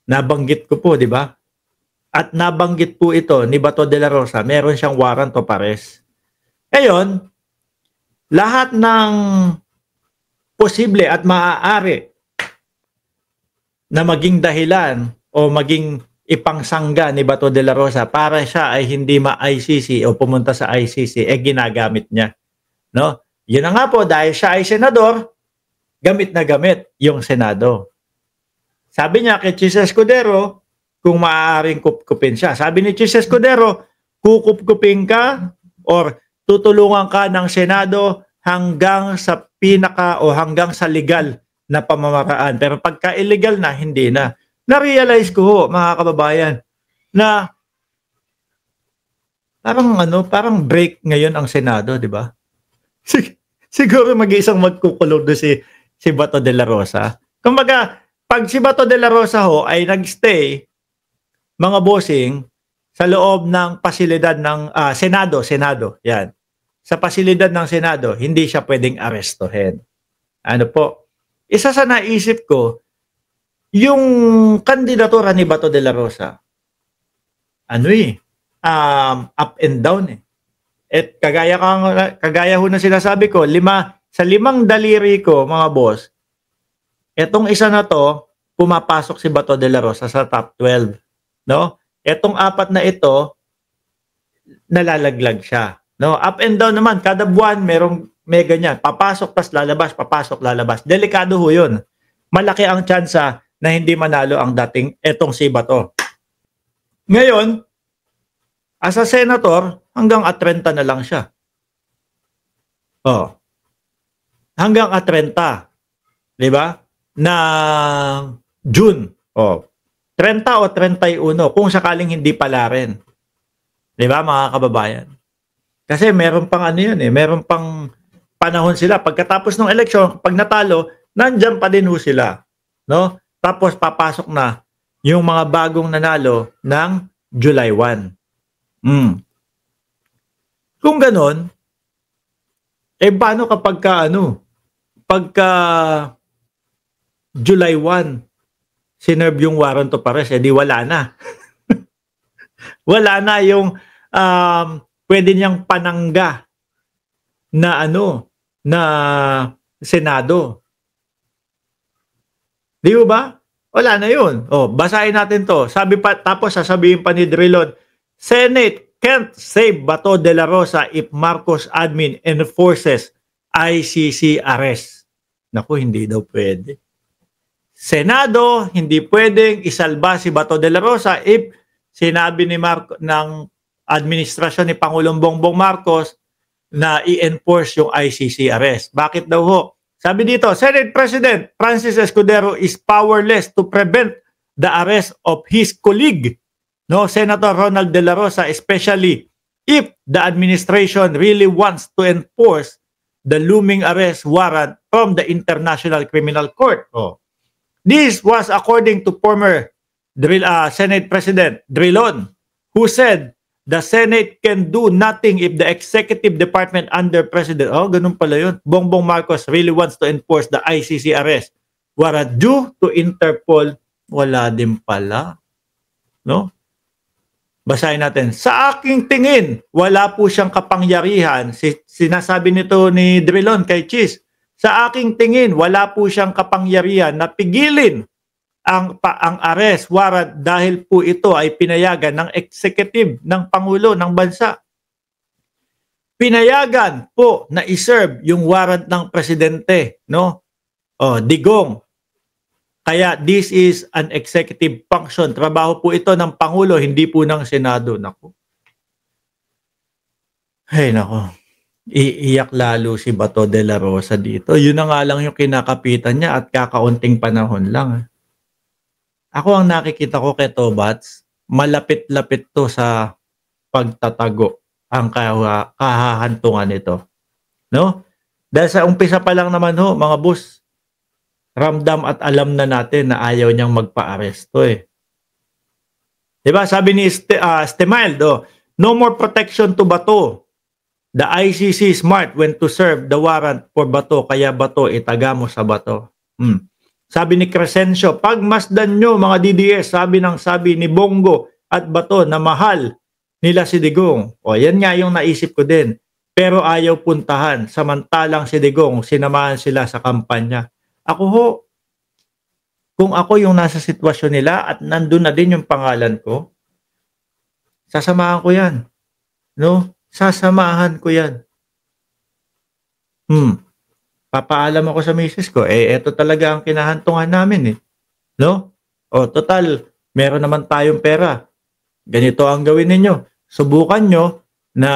Nabanggit ko po, di ba? At nabanggit po ito ni Bato de la Rosa, meron siyang warrant of arrest. Ngayon, lahat ng posible at maaari na maging dahilan o maging ipangsangga ni Bato de la Rosa para siya ay hindi ma-ICC o pumunta sa ICC, ginagamit niya. No? Yun na nga po, dahil siya ay senador, gamit na gamit yung Senado. Sabi niya kay Chis Escudero, kung maaaring kupkupin siya. Sabi ni Chis Escudero, kukupkupin ka or tutulungan ka ng Senado hanggang sa pinaka o hanggang sa legal na pamamaraan. Pero pagka illegal na, hindi na. Na-realize ko ho, mga kababayan, na parang break ngayon ang Senado, di ba? Siguro mag-iisang magkukulong doon si Bato de la Rosa. Kumbaga, pag si Bato de la Rosa ho ay nagstay, mga bossing, sa loob ng pasilidad ng Senado, yan. Sa pasilidad ng Senado, hindi siya pwedeng arestuhin. Ano po? Isa sa naisip ko, yung kandidatura ni Bato de la Rosa, up and down eh. At kagaya ho na sinasabi ko, sa 5 daliri ko, mga boss, etong isa na to, pumapasok si Bato de la Rosa sa top 12. No? Etong 4 na ito, nalalaglag siya. No? Up and down naman, kada buwan may ganyan. Papasok, tas lalabas, papasok, lalabas. Delikado ho yun. Malaki ang tsansa na hindi manalo ang dating etong si Bato. Ngayon, as a senator, hanggang at 30 na lang siya. Hanggang at 30. Di ba? Na June. 30 o 31 kung sakaling hindi pala rin. Di ba, mga kababayan? Kasi meron pang meron pang panahon sila. Pagkatapos ng eleksyon, pag natalo, nandyan pa din ho sila. No? Tapos papasok na yung mga bagong nanalo ng July 1. Kung ganon, paano kapag pagka July 1, sinerve yung warrant of arrest, di wala na. Wala na yung pwede niyang panangga na na Senado. Di ba? Wala na yun. Basahin natin to. Tapos sasabihin pa ni Drilon, Senate can't save Bato de la Rosa if Marcos admin enforces ICC arrest. Naku, hindi daw pwede. Senado, hindi pwedeng isalba si Bato de la Rosa if sinabi ng administrasyon ni Pangulong Bongbong Marcos na i-enforce yung ICC arrest. Bakit daw ho? Sabi dito, Senate President Francis Escudero is powerless to prevent the arrest of his colleague, Senator Ronald de la Rosa, especially if the administration really wants to enforce the looming arrest warrant from the International Criminal Court. This was according to former Senate President Drilon, who said the Senate can do nothing if the executive department under President, ganun pala yun, Bongbong Marcos really wants to enforce the ICC arrest warrant due to Interpol. Wala din pala. No? Basahin natin. Sa aking tingin, wala po siyang kapangyarihan. Sinasabi nito ni Drilon kay Chis. Sa aking tingin, wala po siyang kapangyarihan na pigilin ang arrest warrant dahil po ito ay pinayagan ng executive ng Pangulo ng bansa. Pinayagan po na iserve yung warrant ng presidente, digong. Kaya this is an executive function. Trabaho po ito ng Pangulo, hindi po ng Senado. Naku. Iiyak lalo si Bato de la Rosa dito. Yun na nga lang yung kinakapitan niya at kakaunting panahon lang. Ako ang nakikita ko kay Tobats, malapit-lapit to sa pagtatago ang kahahantungan nito. No? Dahil sa umpisa pa lang naman mga boss, ramdam at alam na natin na ayaw niyang magpa-aresto Diba? Sabi ni Stemildo, no more protection to Bato. The ICC smart when to serve the warrant for Bato, kaya Bato itaga mo sa Bato. Sabi ni Crescencio, pagmasdan nyo mga DDS, sabi ni Bongo at Bato na mahal nila si Digong. O yan nga yung naisip ko din. Pero ayaw puntahan. Samantalang si Digong, sinamahan sila sa kampanya. Ako ho, kung ako yung nasa sitwasyon nila at nandun na din yung pangalan ko, sasamahan ko yan. No? Sasamahan ko yan. Papaalam ako sa misis ko, eto talaga ang kinahantungan namin eh. No? O, total, meron naman tayong pera. Ganito ang gawin ninyo. Subukan nyo na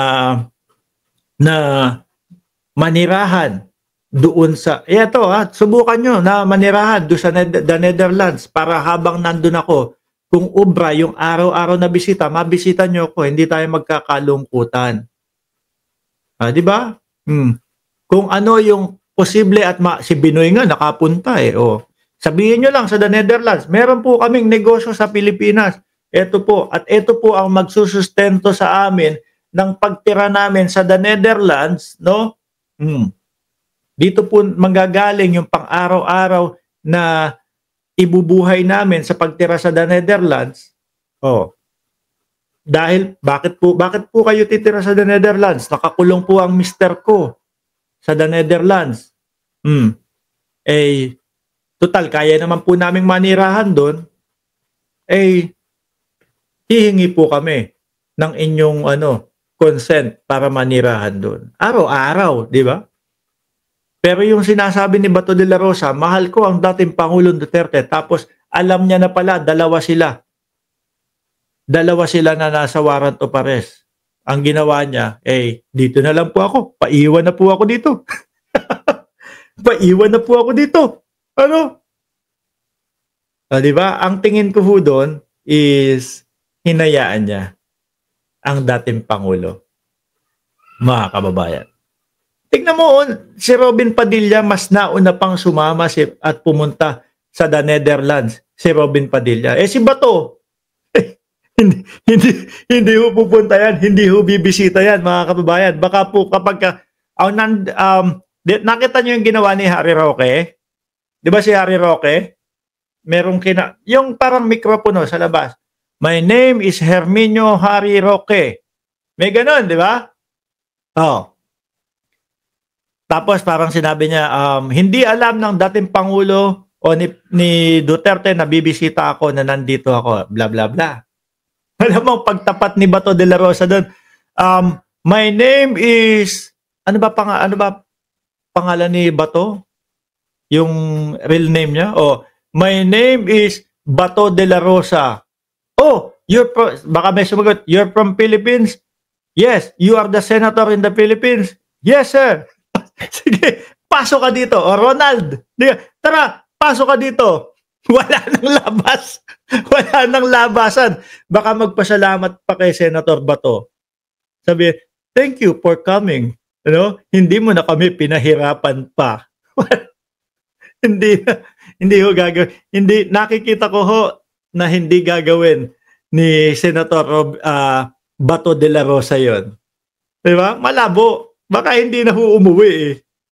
manirahan doon sa, subukan nyo na manirahan doon sa the Netherlands para habang nandun ako, kung ubra yung araw-araw na bisita, mabisita nyo ako, hindi tayo magkakalungkutan. Di ba? Kung ano yung posible at si Binoy nga nakapunta eh. Sabihin nyo lang sa the Netherlands, meron po kaming negosyo sa Pilipinas. Ito po. At ito po ang magsusustento sa amin ng pagtira namin sa the Netherlands, no? Dito po manggagaling yung pang-araw-araw na ibubuhay namin sa pagtira sa the Netherlands. Dahil bakit po kayo titira sa the Netherlands? Nakakulong po ang mister ko sa the Netherlands. Total, kaya naman po naming manirahan doon. Hihingi po kami ng inyong consent para manirahan doon. Araw-araw, di ba? Pero yung sinasabi ni Bato de la Rosa, mahal ko ang dating Pangulong Duterte. Tapos alam niya na pala, dalawa sila. Dalawa sila na nasa warrant of arrest. Ang ginawa niya, dito na lang po ako. Paiwan na po ako dito. Paiwan na po ako dito. Di ba? Ang tingin ko ho doon is hinayaan niya ang dating Pangulo. Mga kababayan. Tignan mo, si Robin Padilla mas nauna pang sumama at pumunta sa the Netherlands. Si Robin Padilla. Si Bato, hindi ho pupunta yan, hindi ho bibisita yan, mga kababayan. Baka po kapag nakita niyo yung ginawa ni Harry Roque? Di ba si Harry Roque? Merong yung parang mikropono sa labas. My name is Herminio Harry Roque. May ganon, di ba? Tapos parang sinabi niya, hindi alam ng dating Pangulo o ni Duterte na bibisita ako, na nandito ako, bla bla bla. Alam mo, pagtapat ni Bato de la Rosa doon, my name is, ano ba pangalan ni Bato? Yung real name niya? My name is Bato de la Rosa. Baka may sumagot, you're from Philippines? Yes. You are the senator in the Philippines? Yes, sir. Sige, pasok ka dito. Ronald, tara, pasok ka dito. Wala nang labas. Wala nang labasan. Baka magpasalamat pa kay Senator Bato. Sabi, thank you for coming. Hindi mo na kami pinahirapan pa. Hindi ho gagawin. Hindi, nakikita ko ho na hindi gagawin ni Senator Bato de la Rosa yon. Diba? Malabo. Baka hindi na ho umuwi eh.